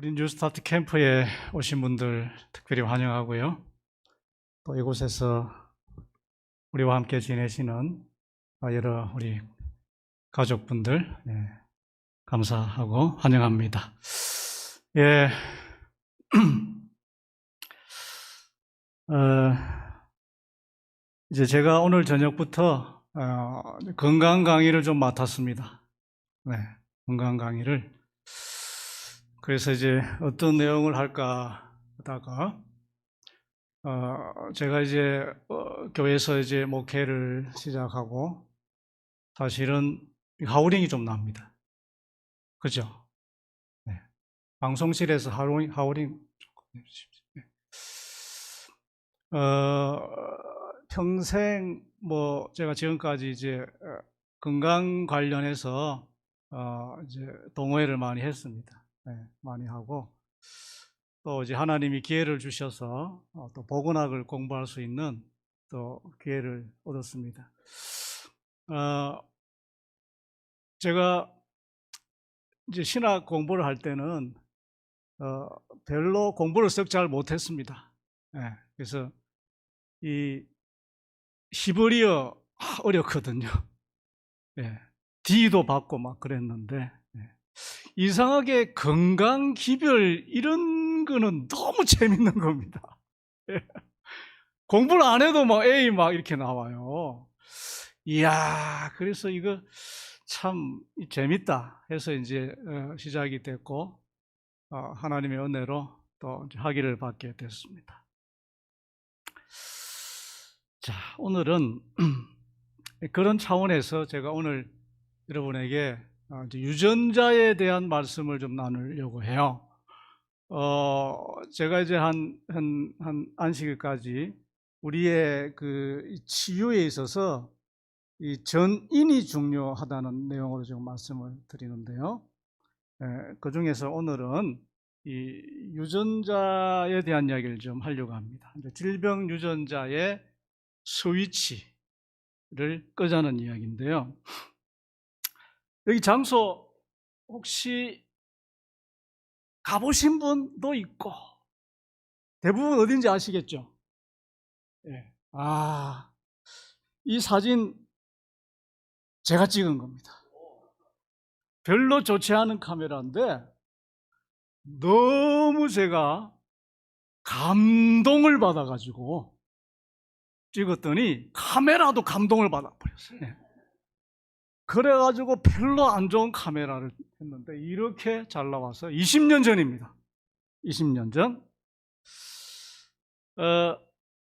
우리 뉴스타트 캠프에 오신 분들 특별히 환영하고요. 또 이곳에서 우리와 함께 지내시는 여러 우리 가족분들 감사하고 환영합니다. 예, 이제 제가 오늘 저녁부터 건강 강의를 좀 맡았습니다. 네, 건강 강의를. 그래서 이제 어떤 내용을 할까 하다가 제가 이제 교회에서 이제 목회를 시작하고 사실은 하우링이 좀 납니다. 그죠? 네. 방송실에서 하우링 평생 제가 지금까지 이제 건강 관련해서 이제 동호회를 많이 했습니다. 네, 많이 하고 또 이제 하나님이 기회를 주셔서 또 복음학을 공부할 수 있는 또 기회를 얻었습니다. 제가 이제 신학 공부를 할 때는 별로 공부를 썩 잘 못했습니다. 네, 그래서 이 히브리어 어렵거든요. 네, D도 받고 막 그랬는데 이상하게 건강 기별 이런 거는 너무 재밌는 겁니다. 공부를 안 해도 막 A 막 이렇게 나와요. 이야, 그래서 이거 참 재밌다 해서 이제 시작이 됐고 하나님의 은혜로 또 학위를 받게 됐습니다. 자, 오늘은 그런 차원에서 제가 오늘 여러분에게 유전자에 대한 말씀을 좀 나누려고 해요. 제가 이제 한 안식일까지 우리의 그 치유에 있어서 이 전인이 중요하다는 내용으로 지금 말씀을 드리는데요. 그 중에서 오늘은 이 유전자에 대한 이야기를 좀 하려고 합니다. 질병 유전자의 스위치를 끄자는 이야기인데요. 여기 장소 혹시 가보신 분도 있고 대부분 어딘지 아시겠죠? 예. 이 사진 제가 찍은 겁니다. 별로 좋지 않은 카메라인데 너무 제가 감동을 받아가지고 찍었더니 카메라도 감동을 받아버렸어요. 예. 그래가지고 별로 안 좋은 카메라를 했는데 이렇게 잘 나와서 20년 전입니다. 20년 전.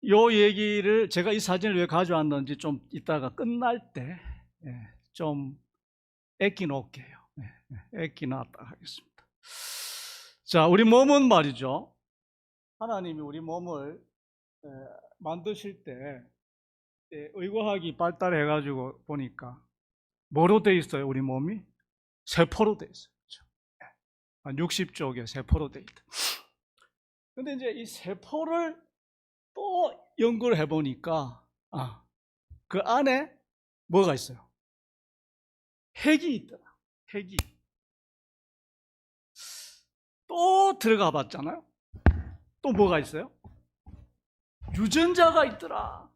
요 얘기를 제가 이 사진을 왜 가져왔는지 좀 이따가 끝날 때 좀 애끼 놓을게요. 애끼 놨다 하겠습니다. 자, 우리 몸은 말이죠. 하나님이 우리 몸을 만드실 때 의과학이 발달해가지고 보니까 뭐로 돼 있어요? 우리 몸이? 세포로 돼 있어요. 그렇죠? 한 60조 개 세포로 돼 있다. 근데 이제 이 세포를 또 연구를 해보니까 그 안에 뭐가 있어요? 핵이 있더라. 핵이. 또 들어가 봤잖아요. 또 뭐가 있어요? 유전자가 있더라.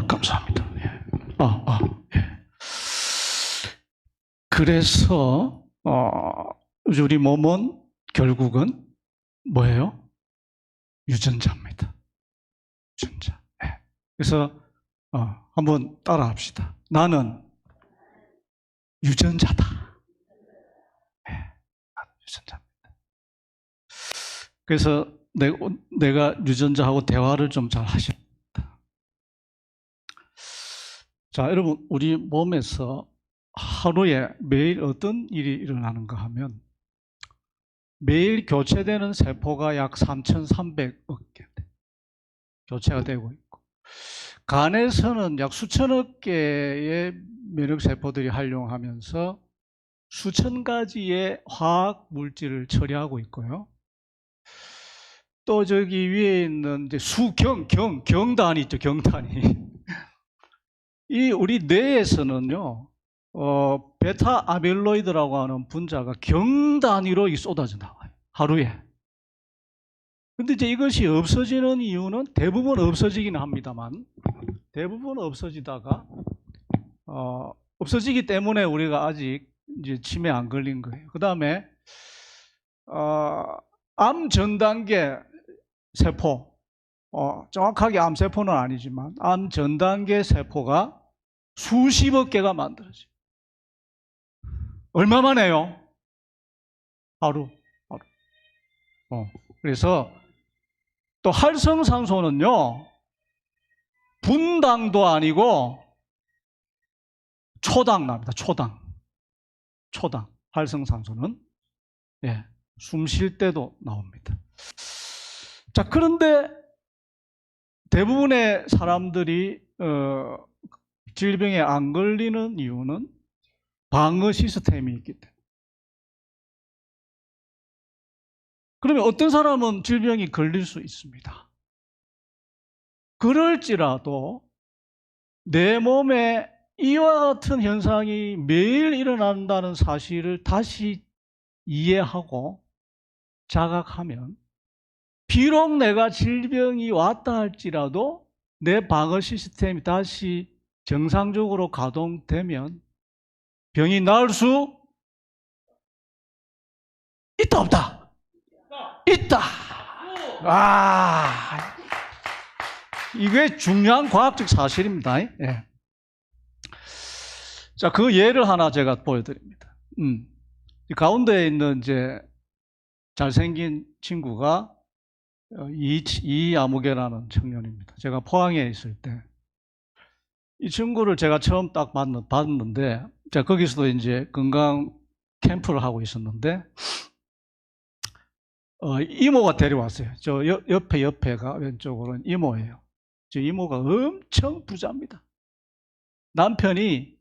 감사합니다. 예. 그래서 우리 몸은 결국은 뭐예요? 유전자입니다. 유전자. 예. 그래서 한번 따라합시다. 나는 유전자다. 예. 나는 유전자입니다. 그래서 내가 유전자하고 대화를 좀 잘 하십니다. 자, 여러분, 우리 몸에서 하루에 매일 어떤 일이 일어나는가 하면 매일 교체되는 세포가 약 3,300억 개 교체가 되고 있고 간에서는 약 수천억 개의 면역세포들이 활용하면서 수천 가지의 화학 물질을 처리하고 있고요. 또 저기 위에 있는 이제 경단이 있죠, 경단이. 이 우리 뇌에서는요, 베타 아밀로이드라고 하는 분자가 경 단위로 쏟아져 나와요. 하루에. 근데 이제 이것이 없어지는 이유는 대부분 없어지긴 합니다만, 대부분 없어지다가, 없어지기 때문에 우리가 아직 이제 치매에 안 걸린 거예요. 그 다음에, 암 전 단계 세포, 정확하게 암세포는 아니지만, 암 전 단계 세포가 수십억 개가 만들어져요. 얼마만 해요? 하루. 그래서 또 활성산소는요, 분당도 아니고 초당 납니다. 초당. 활성산소는. 예, 숨 쉴 때도 나옵니다. 자, 그런데 대부분의 사람들이 질병에 안 걸리는 이유는 방어 시스템이 있기 때문에. 그러면 어떤 사람은 질병이 걸릴 수 있습니다. 그럴지라도 내 몸에 이와 같은 현상이 매일 일어난다는 사실을 다시 이해하고 자각하면, 비록 내가 질병이 왔다 할지라도 내 방어 시스템이 다시 정상적으로 가동되면 병이 나을 수 있다, 없다? 있다. 이게 중요한 과학적 사실입니다. 예. 자, 그 예를 하나 제가 보여드립니다. 가운데에 있는 이제 잘생긴 친구가 이아무개라는 청년입니다. 제가 포항에 있을 때 이 친구를 제가 처음 딱 봤는데, 제가 거기서도 이제 건강 캠프를 하고 있었는데, 이모가 데려왔어요. 저 옆에가 왼쪽으로는 이모예요. 저 이모가 엄청 부자입니다. 남편이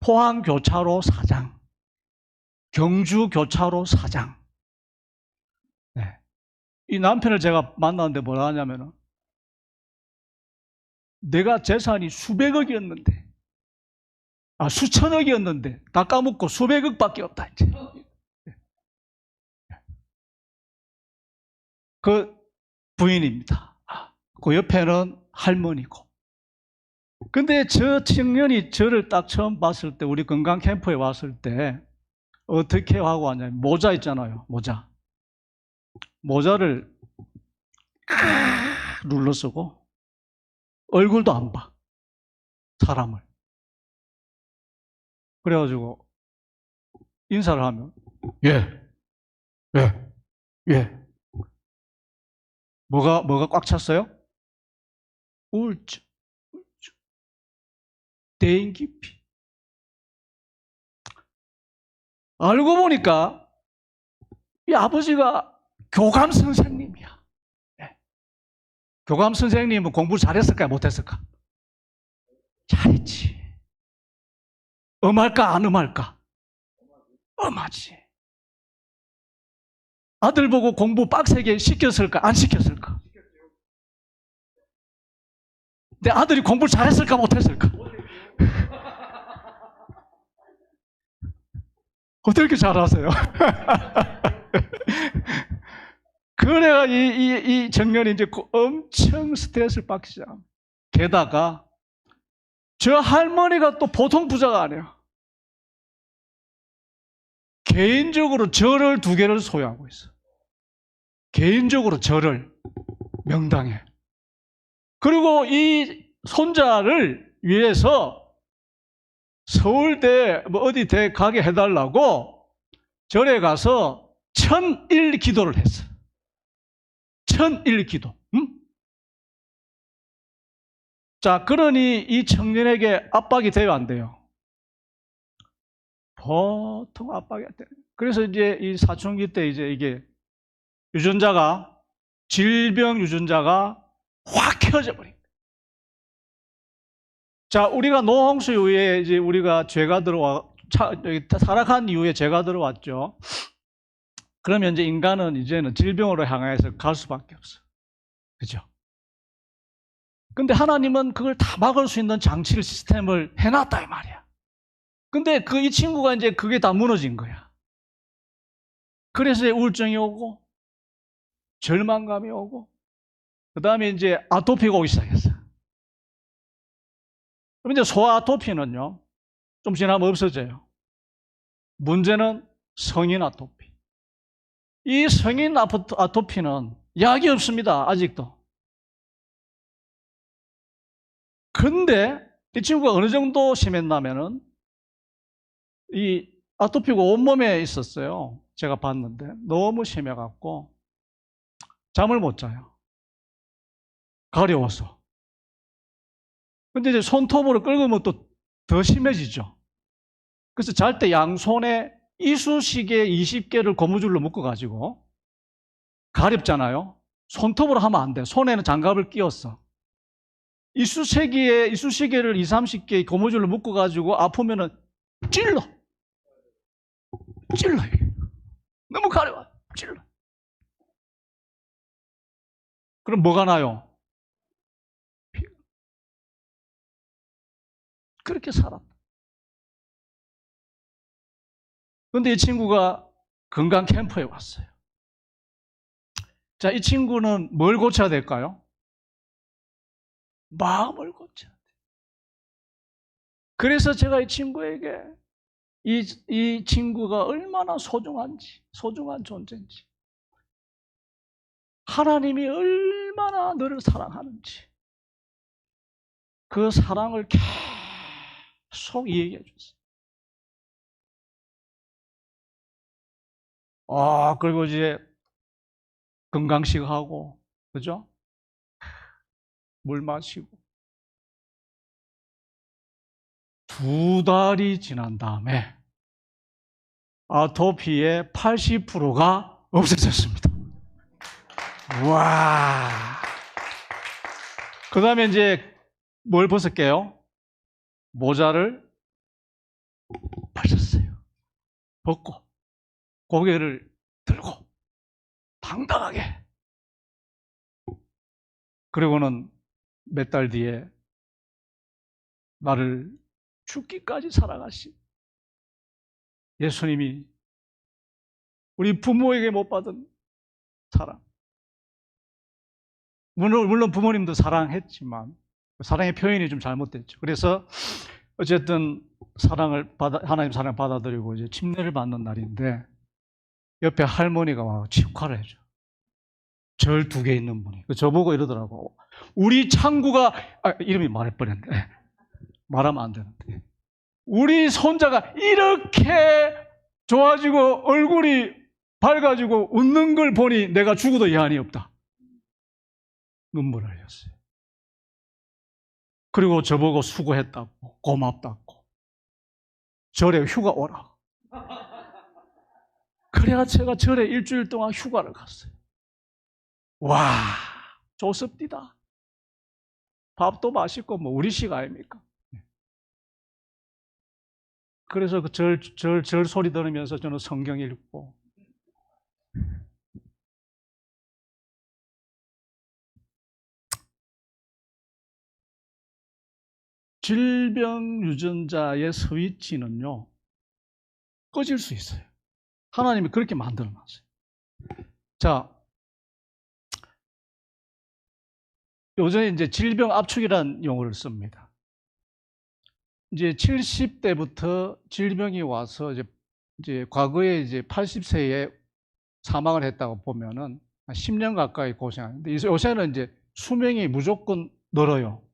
포항교차로 사장, 경주교차로 사장. 네. 이 남편을 제가 만났는데 뭐라 하냐면은, 내가 재산이 수백억이었는데, 수천억이었는데 다 까먹고 수백억밖에 없다 이제. 그 부인입니다. 그 옆에는 할머니고. 근데 저 청년이 저를 딱 처음 봤을 때, 우리 건강 캠프에 왔을 때 어떻게 하고 왔냐면, 모자 있잖아요. 모자를 눌러 쓰고 얼굴도 안 봐, 사람을. 그래가지고 인사를 하면 예. 뭐가 꽉 찼어요? 우울증, 대인기피. 알고 보니까 이 아버지가 교감 선생님이야. 네. 교감 선생님은 공부 잘했을까, 못했을까? 잘했지. 엄할까, 안 엄할까? 엄하지. 아들 보고 공부 빡세게 시켰을까, 안 시켰을까? 내 아들이 공부를 잘했을까, 못했을까? 어떻게 잘하세요? 그래가 이 청년이 이제 엄청 스트레스를 받기 시작합니다. 게다가 저 할머니가 또 보통 부자가 아니에요. 개인적으로 절을 2개를 소유하고 있어. 개인적으로 절을 명당에. 그리고 이 손자를 위해서 서울대 어디 대 가게 해달라고 절에 가서 1001 기도를 했어. 1001 기도. 응? 자, 그러니 이 청년에게 압박이 돼요, 안 돼요? 보통 압박이 안 돼요. 그래서 이제 이 사춘기 때 이제 이게 질병 유전자가 확 켜져 버린 거예요. 자, 우리가 노홍수 이후에 이제 우리가 타락한 이후에 죄가 들어왔죠. 그러면 이제 인간은 이제는 질병으로 향해서 갈 수밖에 없어. 그죠? 근데 하나님은 그걸 다 막을 수 있는 장치를, 시스템을 해놨다 이 말이야. 근데 이 친구가 이제 그게 다 무너진 거야. 그래서 우울증이 오고, 절망감이 오고, 그 다음에 이제 아토피가 오기 시작했어. 그럼 이제 소아 아토피는요, 좀 지나면 없어져요. 문제는 성인 아토피. 이 성인 아토피는 약이 없습니다, 아직도. 근데 이 친구가 어느 정도 심했냐면은, 이 아토피가 온몸에 있었어요. 제가 봤는데. 너무 심해갖고, 잠을 못 자요. 가려워서. 근데 이제 손톱으로 긁으면 또 더 심해지죠. 그래서 잘 때 양손에 이쑤시개 20개를 고무줄로 묶어가지고, 가렵잖아요. 손톱으로 하면 안 돼. 손에는 장갑을 끼웠어. 이쑤시개를 20, 30개 고무줄로 묶어가지고 아프면은 찔러. 너무 가려워. 찔러. 그럼 뭐가 나요? 그렇게 살았다. 그런데 이 친구가 건강 캠프에 왔어요. 자, 이 친구는 뭘 고쳐야 될까요? 마음을 고쳐야 돼요. 그래서 제가 이 친구에게 이 친구가 얼마나 소중한 존재인지, 하나님이 얼마나 너를 사랑하는지, 그 사랑을 계속 얘기해 줬어요. 그리고 이제 건강식 하고, 그죠? 물 마시고. 2달이 지난 다음에 아토피의 80%가 없어졌습니다. 와. 그 다음에 이제 뭘 벗을게요? 모자를 벗었어요. 벗고, 고개를 들고, 당당하게. 그리고는 몇 달 뒤에 나를 죽기까지 사랑하신 예수님이 우리 부모에게 못 받은 사랑. 물론 부모님도 사랑했지만 사랑의 표현이 좀 잘못됐죠. 그래서 어쨌든 하나님 사랑을 받아들이고 이제 침례를 받는 날인데 옆에 할머니가 와 축하를 해줘. 절 2개 있는 분이. 저보고 이러더라고. 우리 창구가, 이름이 말해버렸네. 말하면 안 되는데. 우리 손자가 이렇게 좋아지고 얼굴이 밝아지고 웃는 걸 보니 내가 죽어도 여한이 없다. 눈물을 흘렸어요. 그리고 저보고 수고했다고, 고맙다고, 절에 휴가 오라. 그래야 제가 절에 일주일 동안 휴가를 갔어요. 와, 좋습니다. 밥도 맛있고 뭐 우리식 아닙니까? 그래서 그 절 소리 들으면서 저는 성경 읽고, 질병 유전자의 스위치는요, 꺼질 수 있어요. 하나님이 그렇게 만들어 놨어요. 자, 요즘에 이제 질병 압축이라는 용어를 씁니다. 이제 70대부터 질병이 와서 이제 과거에 이제 80세에 사망을 했다고 보면은 한 10년 가까이 고생하는데 요새는 이제 수명이 무조건 늘어요.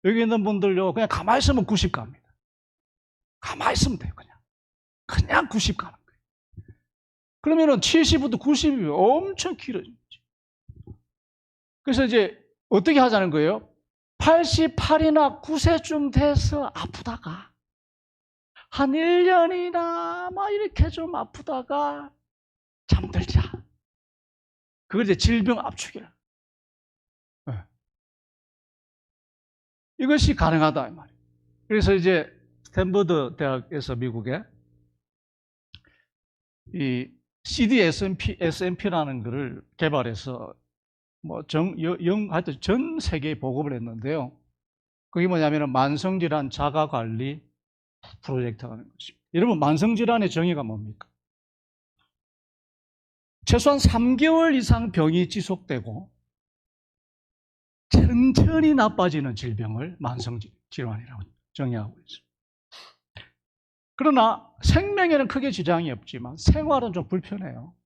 여기 있는 분들요, 그냥 가만히 있으면 90 갑니다. 가만히 있으면 돼요, 그냥 90 가는 거예요. 그러면은 70부터 90이 엄청 길어집니다. 그래서 이제 어떻게 하자는 거예요? 88이나 9세쯤 돼서 아프다가 한 1년이나 막 이렇게 좀 아프다가 잠들자. 그걸 이제 질병 압축이라. 네. 이것이 가능하다 이 말이에요. 그래서 이제 스탠퍼드 대학에서 미국에 이 CDSMP라는 것을 개발해서 하여튼 전 세계에 보급을 했는데요. 그게 뭐냐면은 만성질환 자가관리, 프로젝트가 되는 것입니다. 여러분, 만성질환의 정의가 뭡니까? 최소한 3개월 이상 병이 지속되고 천천히 나빠지는 질병을 만성질환이라고 정의하고 있습니다. 그러나 생명에는 크게 지장이 없지만 생활은 좀 불편해요.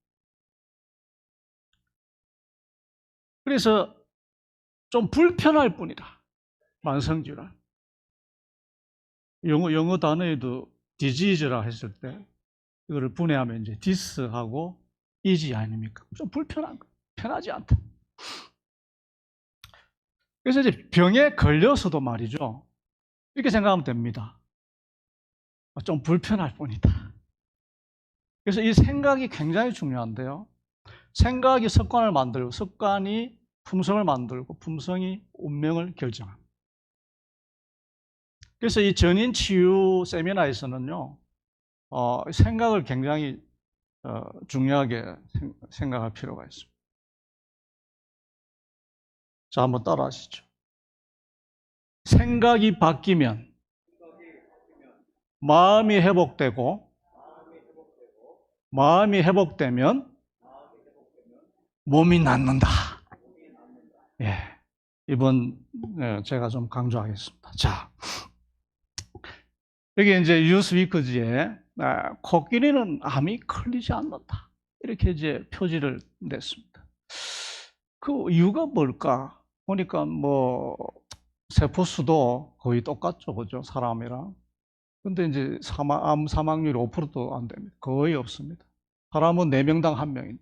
그래서 좀 불편할 뿐이다. 만성질환. 영어 단어에도 disease라 했을 때 이거를 분해하면 이제 dis하고 is 아닙니까? 좀 불편한 거, 편하지 않다. 그래서 이제 병에 걸려서도 말이죠. 이렇게 생각하면 됩니다. 좀 불편할 뿐이다. 그래서 이 생각이 굉장히 중요한데요. 생각이 습관을 만들고 습관이 품성을 만들고 품성이 운명을 결정합니다. 그래서 이 전인 치유 세미나에서는요, 생각을 굉장히 중요하게 생각할 필요가 있습니다. 자, 한번 따라 하시죠. 생각이 바뀌면 마음이 회복되고, 마음이 회복되면 몸이 낫는다. 예, 이번 제가 좀 강조하겠습니다. 자, 여기 이제 뉴스위크지에 코끼리는 암이 걸리지 않는다. 이렇게 이제 표지를 냈습니다. 그 이유가 뭘까? 보니까 뭐 세포수도 거의 똑같죠, 그죠? 사람이랑. 근데 이제 암 사망률이 5%도 안 됩니다. 거의 없습니다. 사람은 4명당 1명인데.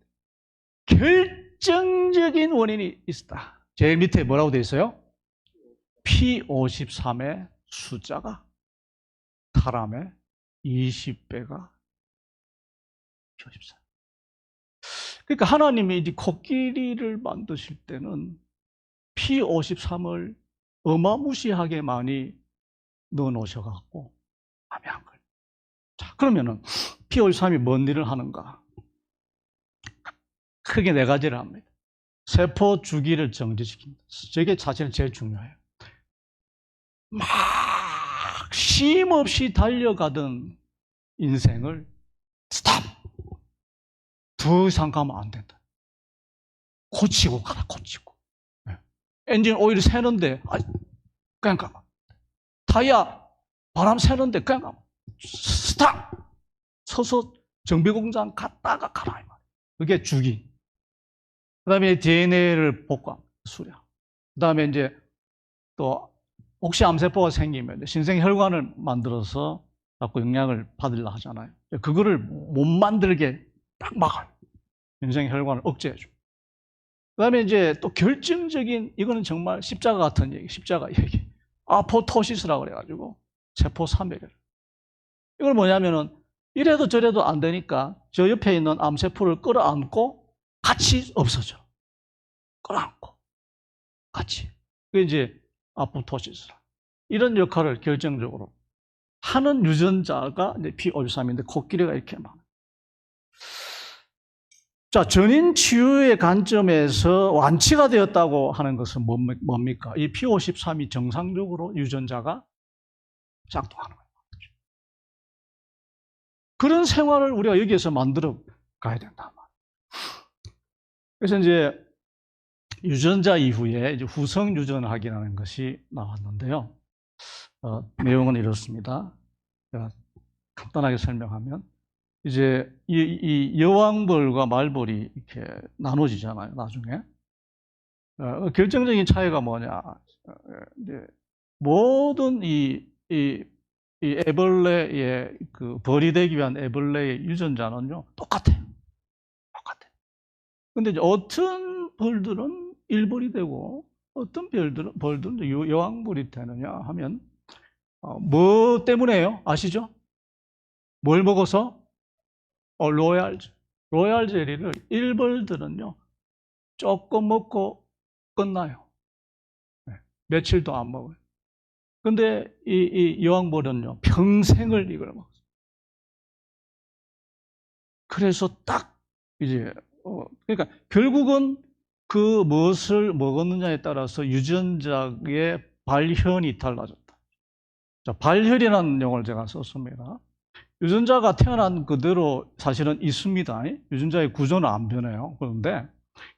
결정적인 원인이 있다. 제일 밑에 뭐라고 되어 있어요? P53의 숫자가 사람의 20배가 P53. 그러니까 하나님이 이 코끼리를 만드실 때는 P53을 어마무시하게 많이 넣어 놓으셔갖고 암이 안 걸려요. 자, 그러면은 P53이 뭔 일을 하는가? 크게 4가지를 합니다. 세포 주기를 정지시킵니다. 저게 사실은 제일 중요해요. 막 쉼없이 달려가던 인생을 스탑! 더 이상 가면 안 된다. 고치고 가라, 고치고. 엔진 오일 새는데 그냥 가면. 타이어 바람 새는데 그냥 가면. 스탑! 서서 정비공장 갔다가 가라. 그게 주기. 그 다음에 DNA를 복구함, 수량. 그 다음에 이제 또 혹시 암세포가 생기면 신생혈관을 만들어서 자꾸 영향을 받으려 하잖아요. 그거를 못 만들게 딱 막아요. 신생혈관을 억제해줘. 그 다음에 이제 또 결정적인, 이거는 정말 십자가 같은 얘기, 십자가 얘기. 아포토시스라고 그래가지고 세포 사멸. 이걸 뭐냐면은 이래도 저래도 안 되니까 저 옆에 있는 암세포를 끌어안고 같이 없어져. 끌어안고 같이. 그게 이제 아포토시스라. 이런 역할을 결정적으로 하는 유전자가 이제 P53인데 코끼리가 이렇게 많아요. 자, 전인 치유의 관점에서 완치가 되었다고 하는 것은 뭡니까? 이 P53이 정상적으로 유전자가 작동하는 거예요. 그런 생활을 우리가 여기에서 만들어 가야 된다. 그래서 이제 유전자 이후에 이제 후성 유전학이라는 것이 나왔는데요. 내용은 이렇습니다. 제가 간단하게 설명하면, 이제 이 여왕벌과 말벌이 이렇게 나눠지잖아요, 나중에. 결정적인 차이가 뭐냐. 이제 모든 이 애벌레의 그 벌이 되기 위한 애벌레의 유전자는요, 똑같아요. 똑같아요. 근데 이제 어떤 벌들은 일벌이 되고 어떤 벌들은 여왕벌이 되느냐 하면, 뭐 때문에요? 아시죠? 뭘 먹어서? 로얄 젤리를 일벌들은요, 조금 먹고 끝나요. 며칠도 안 먹어요. 근데 이 여왕벌은요, 평생을 이걸 먹어요. 그래서 딱 이제 그러니까 결국은 그 무엇을 먹었느냐에 따라서 유전자의 발현이 달라졌다. 자, 발혈이라는 용어를 제가 썼습니다. 유전자가 태어난 그대로 사실은 있습니다. 유전자의 구조는 안 변해요. 그런데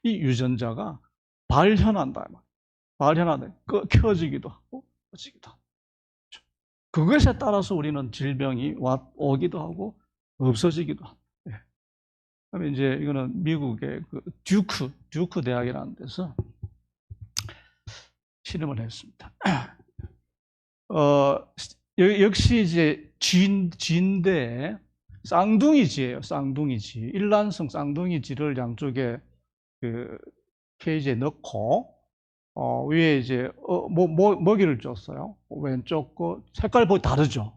이 유전자가 발현한다. 발현한다. 켜지기도 하고 꺼지기도 하고. 그것에 따라서 우리는 질병이 오기도 하고 없어지기도 하고. 그다음에 이제 이거는 미국의 그 듀크 대학이라는 데서 실험을 했습니다. 역시 이제 쥐인데 쌍둥이쥐예요. 쌍둥이쥐. 일란성 쌍둥이쥐를 양쪽에 그 케이지에 넣고 위에 이제 먹이를 줬어요. 왼쪽 거 색깔 보기 다르죠.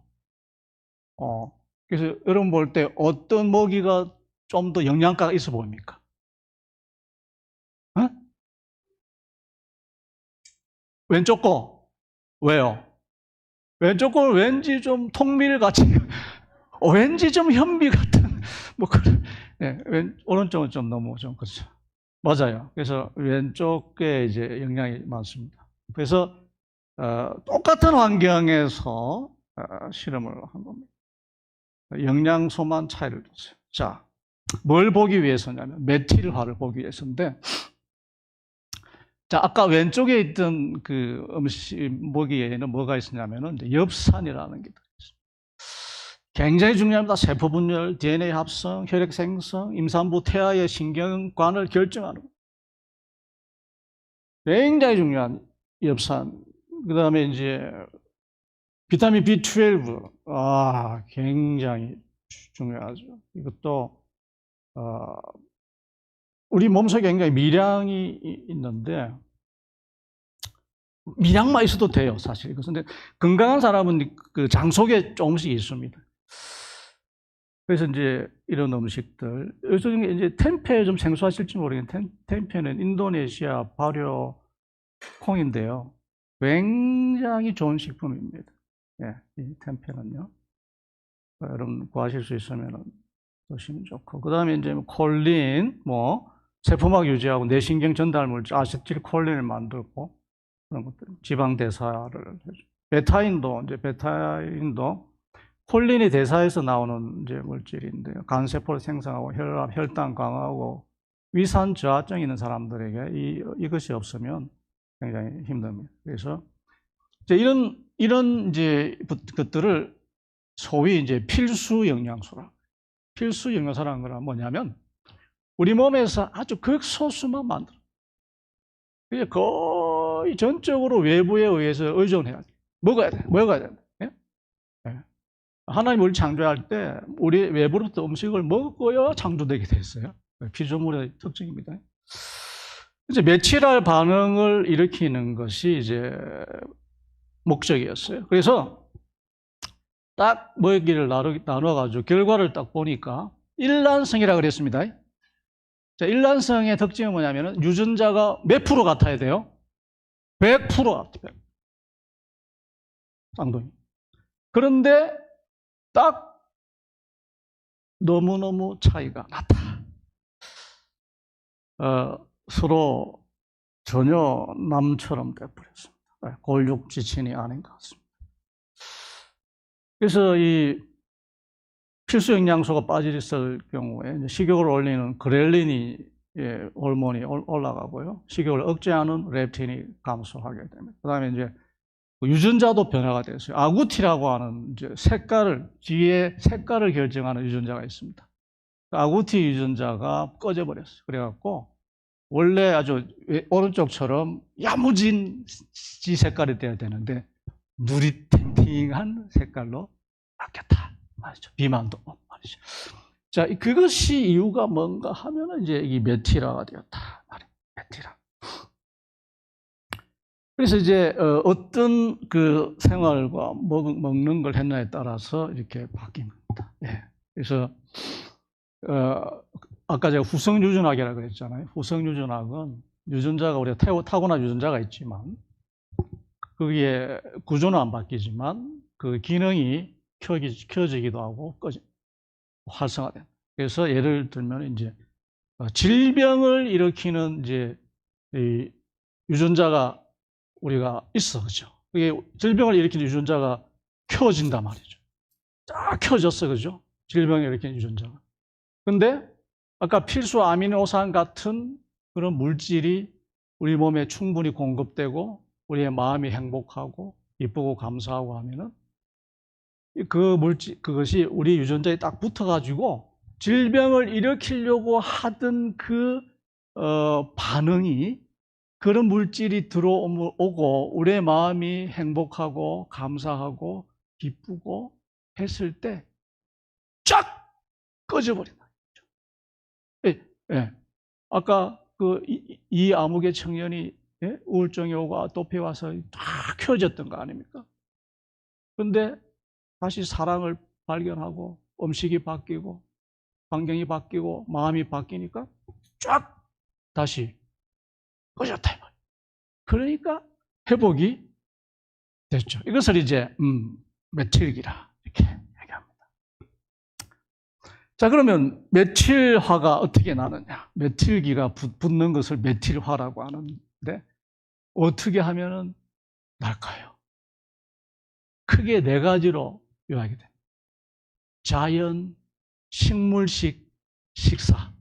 그래서 여러분 볼 때 어떤 먹이가 좀 더 영양가가 있어 보입니까? 어? 왼쪽 거. 왜요? 왼쪽 거는 왠지 좀 통밀같이, 왠지 좀 현미 같은, 뭐 그런, 네, 오른쪽은 좀 너무 좀 그렇죠. 맞아요. 그래서 왼쪽에 이제 영양이 많습니다. 그래서 똑같은 환경에서 실험을 한 겁니다. 영양소만 차이를 뒀어요. 자, 뭘 보기 위해서냐면 메틸화를 보기 위해서인데, 자, 아까 왼쪽에 있던 그 음식 먹이에는 뭐가 있었냐면은 엽산이라는 게 들어있습니다. 굉장히 중요합니다. 세포 분열, DNA 합성, 혈액 생성, 임산부 태아의 신경관을 결정하는 거. 굉장히 중요한 엽산. 그 다음에 이제 비타민 B12, 굉장히 중요하죠. 이것도 우리 몸속에 굉장히 미량이 있는데 미량만 있어도 돼요, 사실. 그런데 건강한 사람은 그 장 속에 조금씩 있습니다. 그래서 이제 이런 음식들, 요즘 이제 템페 좀 생소하실지 모르겠는데 템페는 인도네시아 발효 콩인데요, 굉장히 좋은 식품입니다. 예, 이 템페는요. 여러분 구하실 수 있으면 드시면 좋고, 그 다음에 이제 콜린, 세포막 유지하고 뇌신경 전달 물질 아세틸콜린을 만들고 그런 것들, 지방 대사를 해줘. 베타인도 콜린이 대사에서 나오는 이제 물질인데요. 간 세포를 생성하고 혈당 강화하고 위산 저하증 있는 사람들에게 이것이 없으면 굉장히 힘듭니다. 그래서 이제 이런 이제 것들을 소위 이제 필수 영양소라. 필수 영양소라는 건 뭐냐면 우리 몸에서 아주 극소수만 만들어. 그게 거의 전적으로 외부에 의해서 의존해야 돼. 먹어야 돼. 예? 예. 하나님 우리 창조할 때 우리 외부로부터 음식을 먹어야 창조되게 됐어요. 피조물의 특징입니다. 이제 메칠알 반응을 일으키는 것이 이제 목적이었어요. 그래서 딱 먹이를 나눠가지고 결과를 딱 보니까 일란성이라고 그랬습니다. 자, 일란성의 특징은 뭐냐면 유전자가 몇 프로 같아야 돼요? 100% 같아요. 쌍둥이. 그런데 딱 너무너무 차이가 났다. 서로 전혀 남처럼 돼버렸습니다. 골육지친이 아닌 것 같습니다. 그래서 이 필수 영양소가 빠졌을 경우에 식욕을 올리는 그렐린이 호르몬이 올라가고요. 식욕을 억제하는 렙틴이 감소하게 됩니다. 그 다음에 이제 유전자도 변화가 됐어요. 아구티라고 하는 이제 뒤에 색깔을 결정하는 유전자가 있습니다. 아구티 유전자가 꺼져버렸어요. 그래갖고 원래 아주 오른쪽처럼 야무진 지 색깔이 돼야 되는데 누리탱탱한 색깔로 바뀌었다 말이죠. 비만도 말이죠. 자, 그것이 이유가 뭔가 하면은 이제 이 메티라가 되었다 말이에요. 메티라. 그래서 이제 어떤 그 생활과 먹는 걸 했냐에 따라서 이렇게 바뀐 겁니다. 예. 그래서 아까 제가 후성유전학이라고 그랬잖아요. 후성유전학은 유전자가 우리가 타고난 유전자가 있지만 거기에 구조는 안 바뀌지만 그 기능이 켜지기도 하고 활성화된다. 그래서 예를 들면 이제 질병을 일으키는 이제 이 유전자가 우리가 있어, 그죠? 그게 질병을 일으키는 유전자가 키워진단 말이죠. 쫙 키워졌어, 그죠? 질병에 일으키는 유전자가. 근데 아까 필수 아미노산 같은 그런 물질이 우리 몸에 충분히 공급되고 우리의 마음이 행복하고 기쁘고 감사하고 하면은 그 물질, 그것이 우리 유전자에 딱 붙어가지고 질병을 일으키려고 하던 그 반응이, 그런 물질이 들어오고 우리의 마음이 행복하고 감사하고 기쁘고 했을 때 쫙 꺼져버린다. 예, 예. 아까 이 암흑의 청년이, 예? 우울증이 오고 아토피 와서 다 켜졌던 거 아닙니까? 그런데 다시 사랑을 발견하고 음식이 바뀌고 환경이 바뀌고 마음이 바뀌니까 쫙 다시 꺼졌다. 그러니까 회복이 됐죠. 이것을 이제 메틸기라 이렇게 얘기합니다. 자, 그러면 메틸화가 어떻게 나느냐? 메틸기가 붙는 것을 메틸화라고 하는데 어떻게 하면은 날까요? 크게 네 가지로 요약이 됩니다. 자연, 식물식, 식사.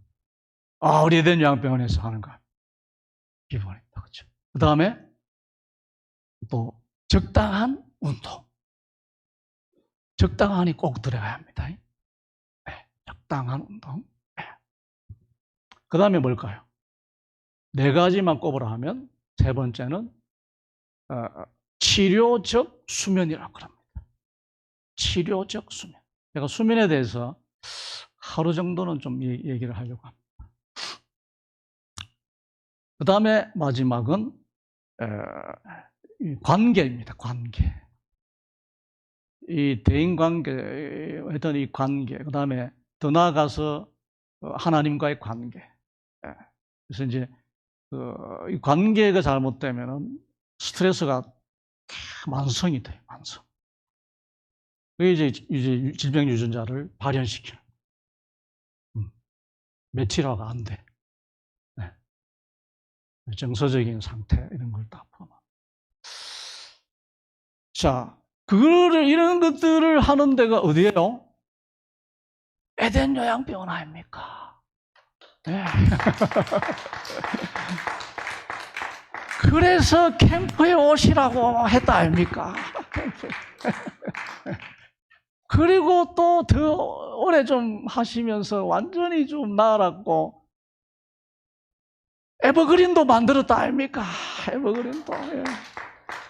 우리 에덴 요양병원에서 하는 거 기본입니다. 그렇죠? 그 다음에 또 적당한 운동. 적당한이 꼭 들어가야 합니다. 네, 적당한 운동. 네. 그 다음에 뭘까요? 네 가지만 꼽으라 하면 세 번째는 치료적 수면이라고 합니다. 치료적 수면. 제가 수면에 대해서 하루 정도는 좀 얘기를 하려고 합니다. 그 다음에 마지막은 관계입니다. 관계. 이 대인관계, 어떤 이 관계, 그 다음에 더 나아가서 하나님과의 관계. 그래서 이제 이 관계가 잘못되면은 스트레스가 만성이 돼요. 만성. 그게 이제 질병 유전자를 발현시키는. 메틸화가 안 돼. 네. 정서적인 상태 이런 걸 다 포함합니다. 자, 이런 것들을 하는 데가 어디예요? 에덴 요양병원 아닙니까? 네. 그래서 캠프에 오시라고 했다 아닙니까? 그리고 또 더 오래 좀 하시면서 완전히 좀 나아랐고 에버그린도 만들었다 아닙니까? 에버그린도. 예.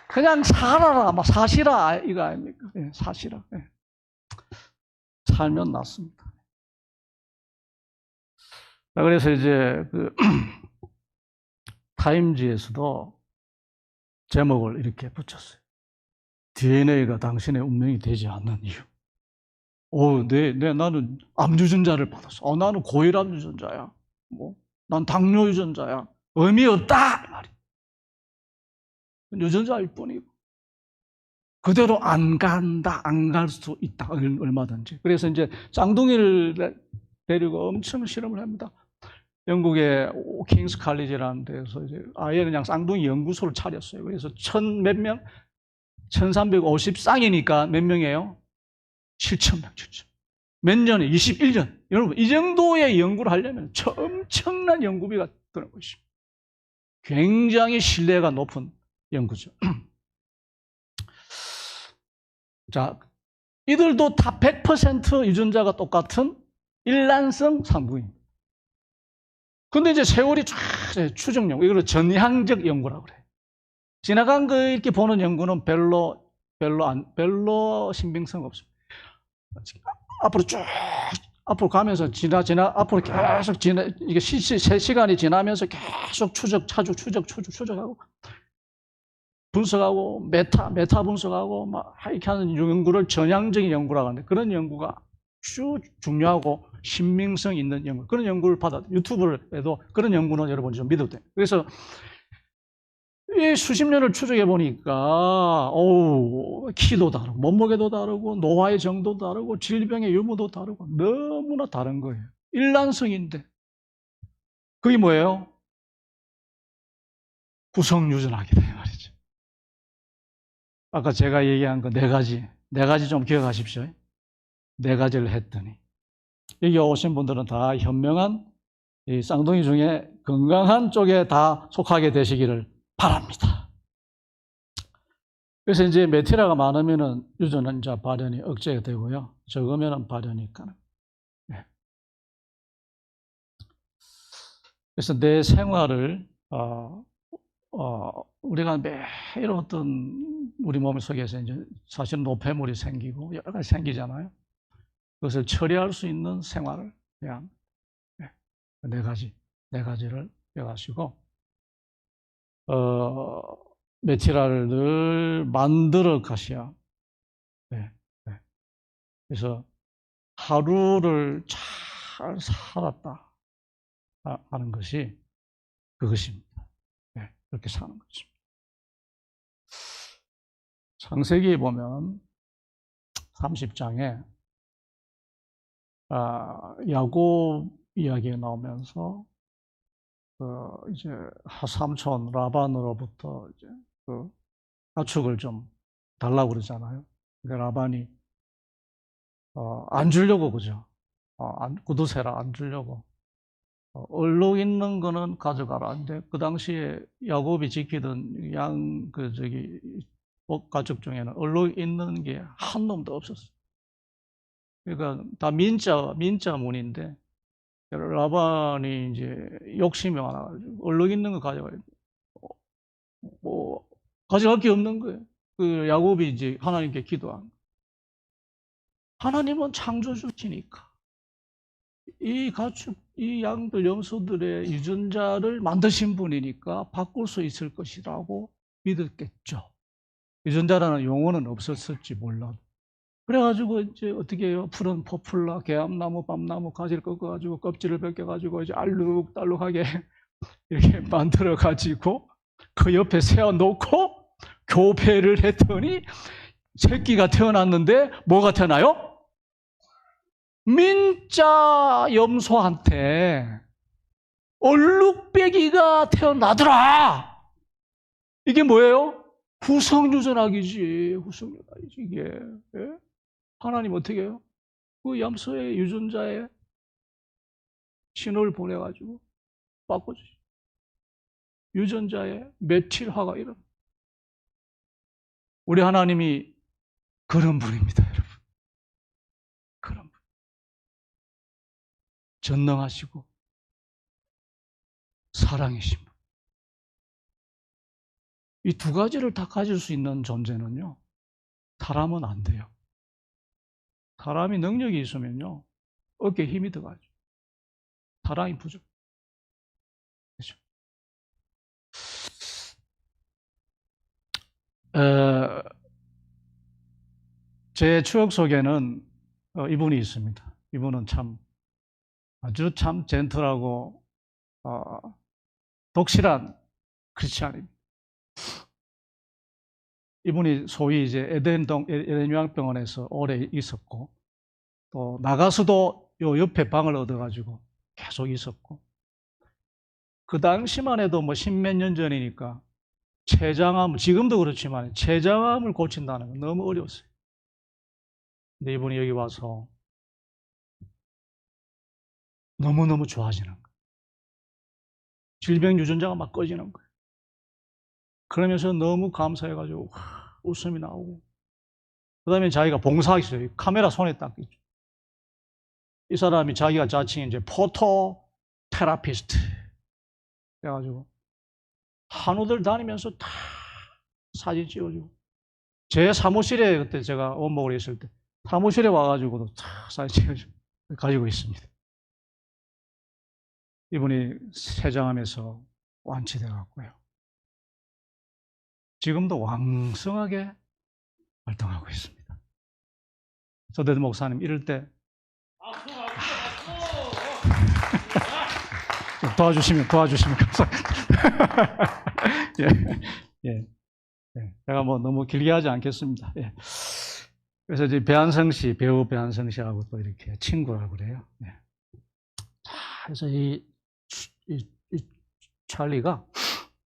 그냥 살아라, 사시라 이거 아닙니까? 예, 사시라. 예. 살면 낫습니다. 그래서 이제 타임지에서도 제목을 이렇게 붙였어요. DNA가 당신의 운명이 되지 않는 이유. 나는 암 유전자를 받았어. 나는 고혈압 유전자야. 난 당뇨 유전자야. 의미 없다! 말이야. 유전자일 뿐이고. 그대로 안 간다, 안 갈 수 있다, 얼마든지. 그래서 이제 쌍둥이를 데리고 엄청 실험을 합니다. 영국의 킹스 칼리지라는 데서 이제 아예 그냥 쌍둥이 연구소를 차렸어요. 그래서 1350쌍이니까 몇 명이에요? 7,000명, 7,000명. 몇 년에? 21년. 여러분, 이 정도의 연구를 하려면 엄청난 연구비가 드는 것입니다. 굉장히 신뢰가 높은 연구죠. 자, 이들도 다 100% 유전자가 똑같은 일란성 쌍둥이입니다. 근데 이제 세월이 쫙 추정 연구, 이걸 전향적 연구라고 그래요. 지나간 거 이렇게 보는 연구는 별로 신빙성 없습니다. 앞으로 쭉, 앞으로 가면서 앞으로 계속 이게 시간이 지나면서 계속 추적하고, 분석하고, 메타 분석하고, 이렇게 하는 연구를 전향적인 연구라고 하는데, 그런 연구가 아주 중요하고 신빙성 있는 연구, 그런 연구를 유튜브를 해도 그런 연구는 여러분이 좀 믿어도 돼요. 그래서 이 수십 년을 추적해 보니까 키도 다르고 몸무게도 다르고 노화의 정도도 다르고 질병의 유무도 다르고 너무나 다른 거예요. 일란성인데 그게 뭐예요? 구성유전학이다 이 말이죠. 아까 제가 얘기한 거 네 가지 네 가지 좀 기억하십시오. 네 가지를 했더니 여기 오신 분들은 다 현명한 이 쌍둥이 중에 건강한 쪽에 다 속하게 되시기를 바랍니다. 그래서 이제 메티라가 많으면은 유전자 발현이 억제가 되고요. 적으면은 발현이 가능. 네. 그래서 내 생활을 우리가 매일 어떤 우리 몸 속에서 이제 사실 노폐물이 생기고 여러 가지 생기잖아요. 그것을 처리할 수 있는 생활을 그냥 네 가지를 배워가시고 메티라를 늘 만들어 가셔야. 네, 네. 그래서 하루를 잘 살았다 하는 것이 그것입니다. 네, 그렇게 사는 거죠. 창세기에 보면 30장에 야곱 이야기가 나오면서 이제 삼촌 라반으로부터 이제 그 가축을 좀 달라고 그러잖아요. 그러니까 라반이 안 주려고 그죠. 구두쇠라 안 주려고. 얼룩 있는 거는 가져가라. 근데 그 당시에 야곱이 지키던 가축 중에는 얼룩 있는 게 한 놈도 없었어요. 그러니까 다 민자 문인데 라반이 이제 욕심이 많아가지고 얼룩 있는 거 가져가야 돼. 뭐 가져갈 게 없는 거예요. 그 야곱이 이제 하나님께 기도한. 하나님은 창조주시니까 이 가축, 이 양들, 염소들의 유전자를 만드신 분이니까 바꿀 수 있을 것이라고 믿었겠죠. 유전자라는 용어는 없었을지 몰라도. 그래가지고 이제 어떻게 해요? 푸른 포플라, 개암나무, 밤나무 가지를 꺾어가지고 껍질을 벗겨가지고 이제 알록달록하게 이렇게 만들어가지고 그 옆에 세워놓고 교배를 했더니 새끼가 태어났는데 뭐가 태어나요? 민자 염소한테 얼룩배기가 태어나더라. 이게 뭐예요? 후성유전학이지. 후성유전학이지 이게. 예? 하나님 어떻게 해요? 그 염소의 유전자에 신호를 보내가지고 바꿔주죠. 유전자에 메틸화가 일어나. 우리 하나님이 그런 분입니다, 여러분. 그런 분. 전능하시고 사랑이신 분. 이 두 가지를 다 가질 수 있는 존재는요, 사람은 안 돼요. 사람이 능력이 있으면요, 어깨에 힘이 들어가죠. 사랑이 부족. 그렇죠? 제 추억 속에는 이분이 있습니다. 이분은 아주 참 젠틀하고 독실한 크리스찬입니다. 이분이 소위 이제 에덴 요양병원에서 오래 있었고, 또 나가서도 요 옆에 방을 얻어가지고 계속 있었고, 그 당시만 해도 뭐 십몇 년 전이니까 췌장암, 지금도 그렇지만 췌장암을 고친다는 건 너무 어려웠어요. 근데 이분이 여기 와서 너무너무 좋아지는 거예요. 질병 유전자가 막 꺼지는 거예요. 그러면서 너무 감사해가지고 웃음이 나오고, 그 다음에 자기가 봉사했어요. 카메라 손에 딱 있죠. 이 사람이 자기가 자칭 이제 포토 테라피스트 그래가지고 한우들 다니면서 다 사진 찍어주고, 제 사무실에 그때 제가 원목을 했을 때 사무실에 와가지고도 다 사진 찍어주고 가지고 있습니다. 이분이 췌장암에서 완치돼 갖고요, 지금도 왕성하게 활동하고 있습니다. 서대드 목사님 이럴 때 도와주시면 감사합니다. 예. 제가 뭐 너무 길게 하지 않겠습니다. 예. 그래서 이제 배우 배한성 씨하고 또 이렇게 친구라고 그래요. 예. 그래서 이 찰리가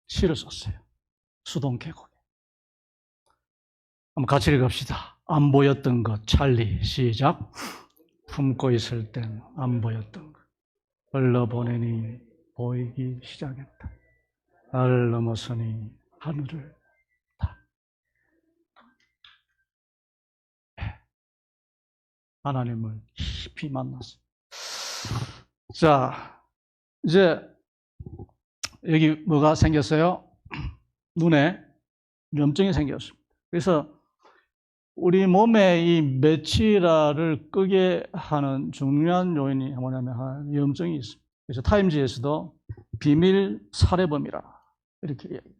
시를 썼어요. 수동 계곡에. 한번 같이 읽읍시다. 안 보였던 것. 찰리 시작. 품고 있을 땐 안 보였던 것. 흘러보내니 보이기 시작했다. 나를 넘어서니 하늘을 다. 하나님을 깊이 만났어. 자, 이제 여기 뭐가 생겼어요? 눈에 염증이 생겼습니다. 그래서 우리 몸에 이 메치라를 끄게 하는 중요한 요인이 뭐냐면 염증이 있습니다. 그래서 타임지에서도 비밀 살해범이라 이렇게 얘기해요.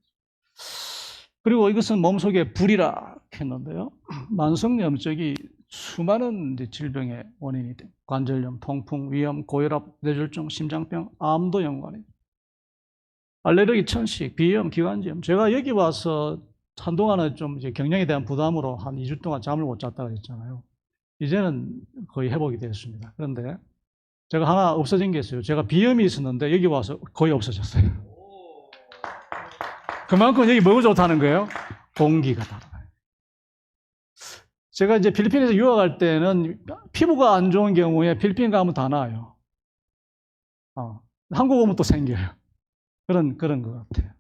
그리고 이것은 몸속에 불이라 했는데요. 만성 염증이 수많은 질병의 원인이 돼. 관절염, 통풍, 위염, 고혈압, 뇌졸중, 심장병, 암도 연관이 돼요. 알레르기, 천식, 비염, 기관지염. 제가 여기 와서 한동안은 좀 이제 경영에 대한 부담으로 한 2주 동안 잠을 못 잤다고 했잖아요. 이제는 거의 회복이 됐습니다. 그런데 제가 하나 없어진 게 있어요. 제가 비염이 있었는데 여기 와서 거의 없어졌어요. 그만큼 여기 뭐가 좋다는 거예요? 공기가 달아요. 제가 이제 필리핀에서 유학할 때는 피부가 안 좋은 경우에 필리핀 가면 다 나아요. 한국 오면 또 생겨요. 그런 것 같아요.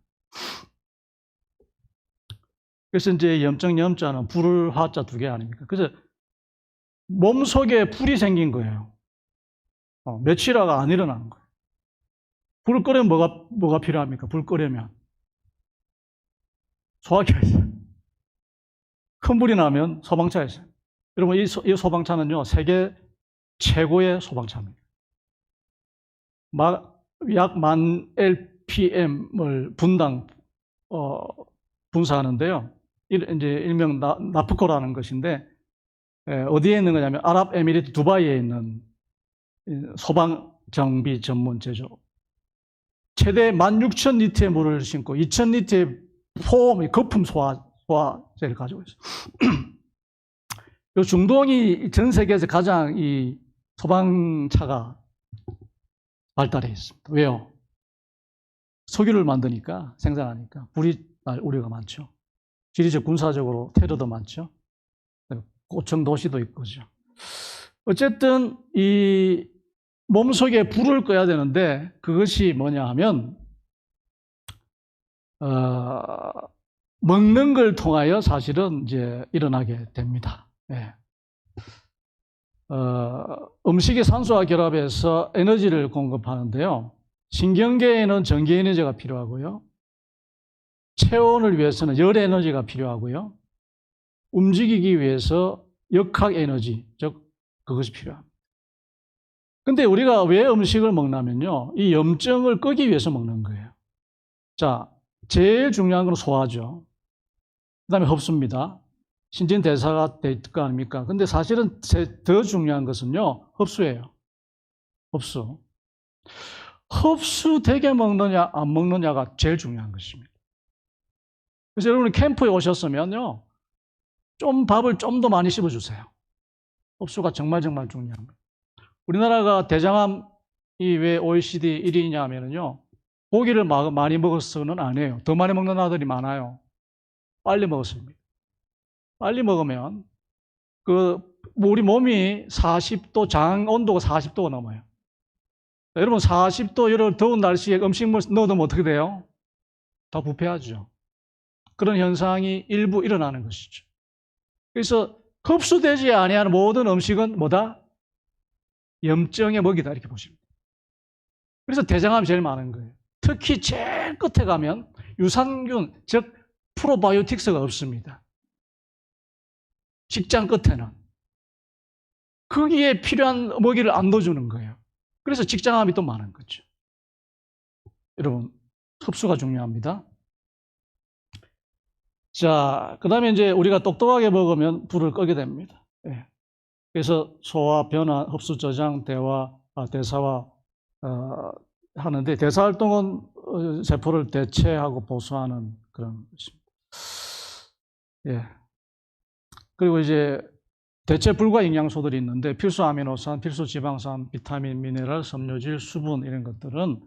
그래서 이제 염증자는 불을 화자 두 개 아닙니까? 그래서 몸속에 불이 생긴 거예요. 며칠화가 안 일어나는 거예요. 불을 끄려면 뭐가 필요합니까? 불 끄려면 소화기가 있어요. 큰 불이 나면 소방차가 있어요. 여러분, 이 소방차는요, 세계 최고의 소방차입니다. 약 1000 LPM을 분당 분사하는데요. 이제 일명 나프코라는 것인데, 어디에 있는 거냐면 아랍에미리트 두바이에 있는 소방 정비 전문 제조. 최대 16,000리터의 물을 싣고 2,000리터의 거품 소화제를 가지고 있어요. 이 중동이 전 세계에서 가장 이 소방차가 발달해 있습니다. 왜요? 석유를 만드니까, 생산하니까 불이 날 우려가 많죠. 지리적 군사적으로 테러도 많죠. 고청 도시도 있고죠. 어쨌든 이 몸속에 불을 꺼야 되는데 그것이 뭐냐 하면 먹는 걸 통하여 사실은 이제 일어나게 됩니다. 네. 음식이 산소와 결합해서 에너지를 공급하는데요. 신경계에는 전기 에너지가 필요하고요. 체온을 위해서는 열 에너지가 필요하고요. 움직이기 위해서 역학 에너지, 즉 그것이 필요합니다. 근데 우리가 왜 음식을 먹냐면요, 이 염증을 끄기 위해서 먹는 거예요. 자, 제일 중요한 건 소화죠. 그 다음에 흡수입니다. 신진대사가 될 거 아닙니까? 근데 사실은 더 중요한 것은요, 흡수예요. 흡수. 흡수되게 먹느냐, 안 먹느냐가 제일 중요한 것입니다. 그래서 여러분이 캠프에 오셨으면요, 좀 밥을 좀 더 많이 씹어주세요. 흡수가 정말 중요한 거예요. 우리나라가 대장암이 왜 OECD 1위냐 하면요, 고기를 많이 먹어서는 아니에요. 더 많이 먹는 나라들이 많아요. 빨리 먹었습니다. 빨리 먹으면 우리 몸이 40도, 장 온도가 40도가 넘어요. 여러분 40도 이런 더운 날씨에 음식물 넣어두면 어떻게 돼요? 다 부패하죠. 그런 현상이 일부 일어나는 것이죠. 그래서 흡수되지 아니하는 모든 음식은 뭐다? 염증의 먹이다 이렇게 보시면 돼요. 그래서 대장암이 제일 많은 거예요. 특히 제일 끝에 가면 유산균, 즉 프로바이오틱스가 없습니다. 직장 끝에는. 거기에 필요한 먹이를 안 넣어주는 거예요. 그래서 직장암이 또 많은 거죠. 여러분, 흡수가 중요합니다. 자, 그 다음에 이제 우리가 똑똑하게 먹으면 불을 끄게 됩니다. 예. 그래서 소화, 변화, 흡수, 저장, 대사화 하는데, 대사활동은 세포를 대체하고 보수하는 그런 것입니다. 예. 그리고 이제 대체 불가 영양소들이 있는데, 필수 아미노산, 필수 지방산, 비타민, 미네랄, 섬유질, 수분 이런 것들은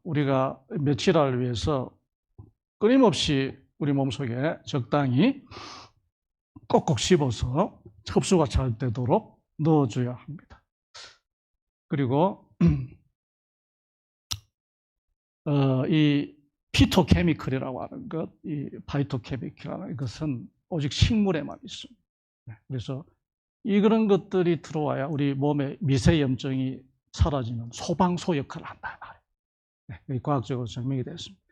우리가 며칠을 위해서 끊임없이 우리 몸속에 적당히 꼭꼭 씹어서 흡수가 잘 되도록 넣어줘야 합니다. 그리고 이 피토케미컬이라고 하는 것, 이 파이토케미컬이라는 것은 오직 식물에만 있습니다. 그래서 이런 것들이 들어와야 우리 몸에 미세염증이 사라지는 소방소 역할을 한다 말이에요. 과학적으로 증명이 됐습니다.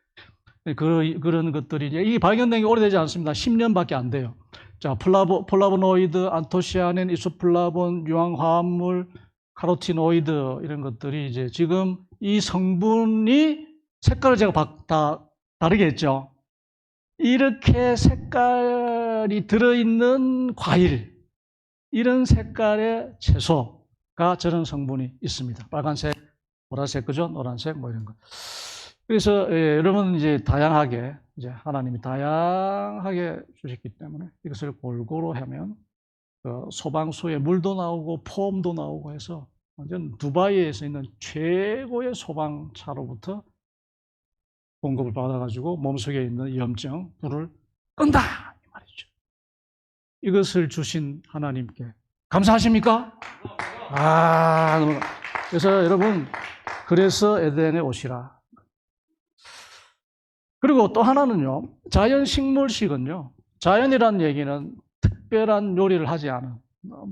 그런 것들이 이게 발견된 게 오래되지 않습니다. 10년밖에 안 돼요. 자, 플라보노이드, 안토시아닌, 이소플라본, 유황화합물, 카로티노이드 이런 것들이 이제 지금 이 성분이 색깔을 제가 다 다르게 했죠. 이렇게 색깔이 들어있는 과일, 이런 색깔의 채소가 저런 성분이 있습니다. 빨간색, 보라색, 그죠? 노란색, 뭐 이런 거. 그래서 여러분 이제 다양하게 이제 하나님이 다양하게 주셨기 때문에 이것을 골고루 하면 소방수에 물도 나오고 폼도 나오고 해서 완전 두바이에서 있는 최고의 소방차로부터 공급을 받아가지고 몸속에 있는 염증, 불을 끈다 이 말이죠. 이것을 주신 하나님께 감사하십니까? 그래서 여러분 그래서 에덴에 오시라. 그리고 또 하나는요, 자연식물식은요, 자연이란 얘기는 특별한 요리를 하지 않은,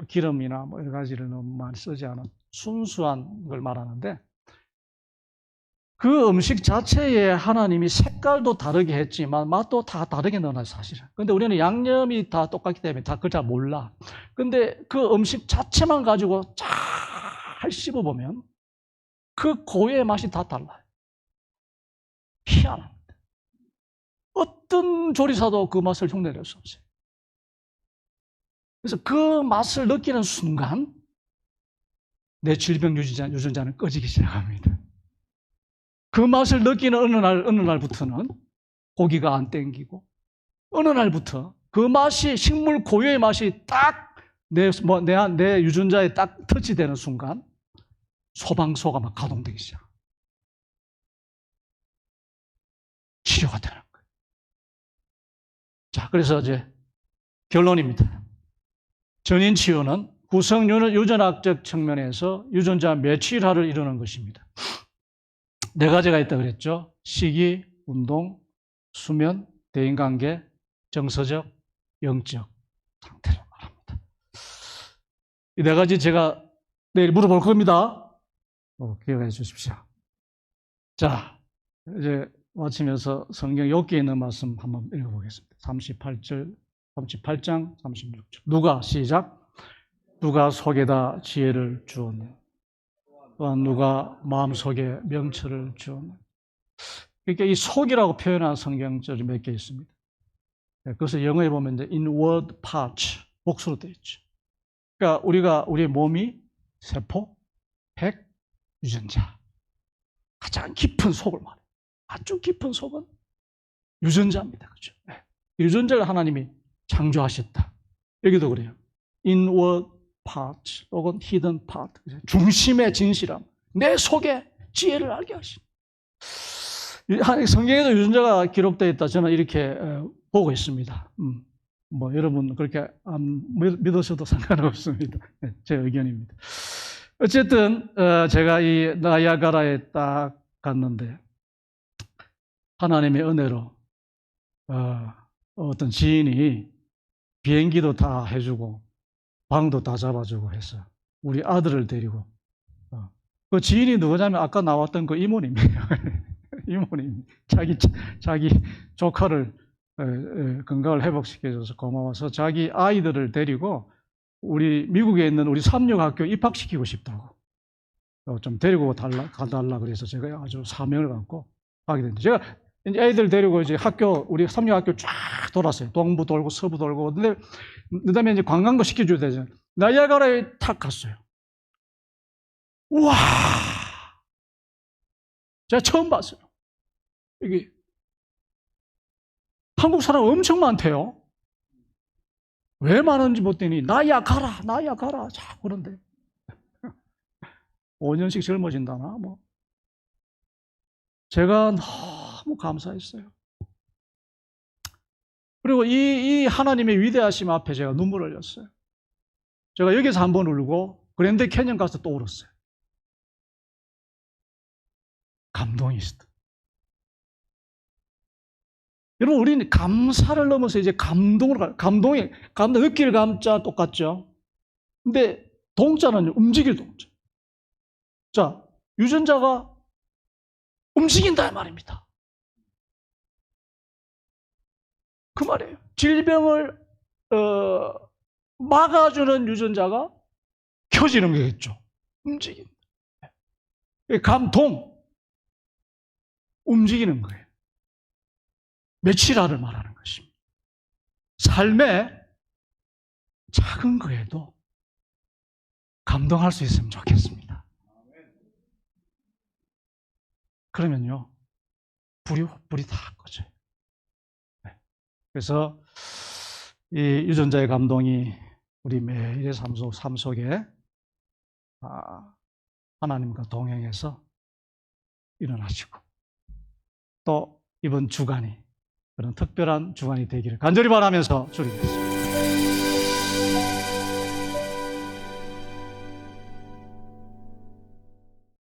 기름이나 뭐 여러 가지를 너무 많이 쓰지 않은 순수한 걸 말하는데, 그 음식 자체에 하나님이 색깔도 다르게 했지만 맛도 다 다르게 넣어놔요, 사실은. 근데 우리는 양념이 다 똑같기 때문에 다 그걸 잘 몰라. 근데 그 음식 자체만 가지고 잘 씹어보면 그 고유의 맛이 다 달라요. 희한합니다. 어떤 조리사도 그 맛을 흉내낼 수 없어요. 그래서 그 맛을 느끼는 순간 내 질병 유전자는 꺼지기 시작합니다. 그 맛을 느끼는 어느 날부터는 고기가 안 땡기고, 어느 날부터 그 맛이, 식물 고유의 맛이 딱 내 유전자에 딱 터치되는 순간 소방서가 막 가동되기 시작. 치료가 되는 거예요. 자, 그래서 이제 결론입니다. 전인치유는 구성 유전학적 측면에서 유전자 매치일화를 이루는 것입니다. 네 가지가 있다고 그랬죠. 식이, 운동, 수면, 대인관계, 정서적, 영적 상태를 말합니다. 이 네 가지 제가 내일 물어볼 겁니다. 기억해 주십시오. 자, 이제 마치면서 성경 욥기에 있는 말씀 한번 읽어보겠습니다. 38장, 36절. 누가 시작? 누가 속에다 지혜를 주었냐? 또한 누가 마음속에 명철을 주었냐? 그러니까 이 속이라고 표현한 성경절이 몇 개 있습니다. 그래서 영어에 보면 이제 inward parts, 복수로 되어 있죠. 그러니까 우리의 몸이 세포, 백, 유전자. 가장 깊은 속을 말해요. 아주 깊은 속은 유전자입니다. 그렇죠? 유전자를 하나님이 창조하셨다. 여기도 그래요. inward part 혹은 hidden part. 중심의 진실함. 내 속에 지혜를 알게 하십니다. 성경에도 유전자가 기록되어 있다. 저는 이렇게 보고 있습니다. 뭐 여러분 그렇게 안 믿으셔도 상관없습니다. 제 의견입니다. 어쨌든 제가 이 나야가라에 딱 갔는데 하나님의 은혜로 어떤 지인이 비행기도 다 해주고 방도 다 잡아주고 해서 우리 아들을 데리고 그 지인이 누구냐면 아까 나왔던 그 이모님이에요. 이모님 자기 조카를 건강을 회복시켜줘서 고마워서 자기 아이들을 데리고 우리 미국에 있는 우리 삼육학교 입학시키고 싶다고 좀 데리고 가달라 그래서 제가 아주 사명을 갖고 하게 됐는데 제가 이제 애들 데리고 이제 우리 삼육학교 쫙 돌았어요. 동부 돌고 서부 돌고 근데 그다음에 이제 관광도 시켜줘야 되잖아요. 나이아가라에 탁 갔어요. 우와! 제가 처음 봤어요. 여기 한국 사람 엄청 많대요. 왜 많은지 봤더니 나야 가라 자꾸 그런데 5년씩 젊어진다나 뭐 제가 너무 감사했어요. 그리고 이 하나님의 위대하심 앞에 제가 눈물을 흘렸어요. 제가 여기서 한번 울고 그랜드 캐년 가서 또 울었어요. 감동이 있었다. 여러분, 우리는 감사를 넘어서 이제 감동으로 가요. 감동, 느낄 감자 똑같죠? 근데 동자는 움직일 동자. 자, 유전자가 움직인다 말입니다. 그 말이에요. 질병을 막아주는 유전자가 켜지는 거겠죠. 움직인다. 감동, 움직이는 거예요. 며칠알을 말하는 것입니다. 삶의 작은 거에도 감동할 수 있으면 좋겠습니다. 그러면요, 불이 다 꺼져요. 그래서 이 유전자의 감동이 우리 매일의 삶 속에 하나님과 동행해서 일어나시고, 또 이번 주간이 그런 특별한 주간이 되기를 간절히 바라면서 주님께서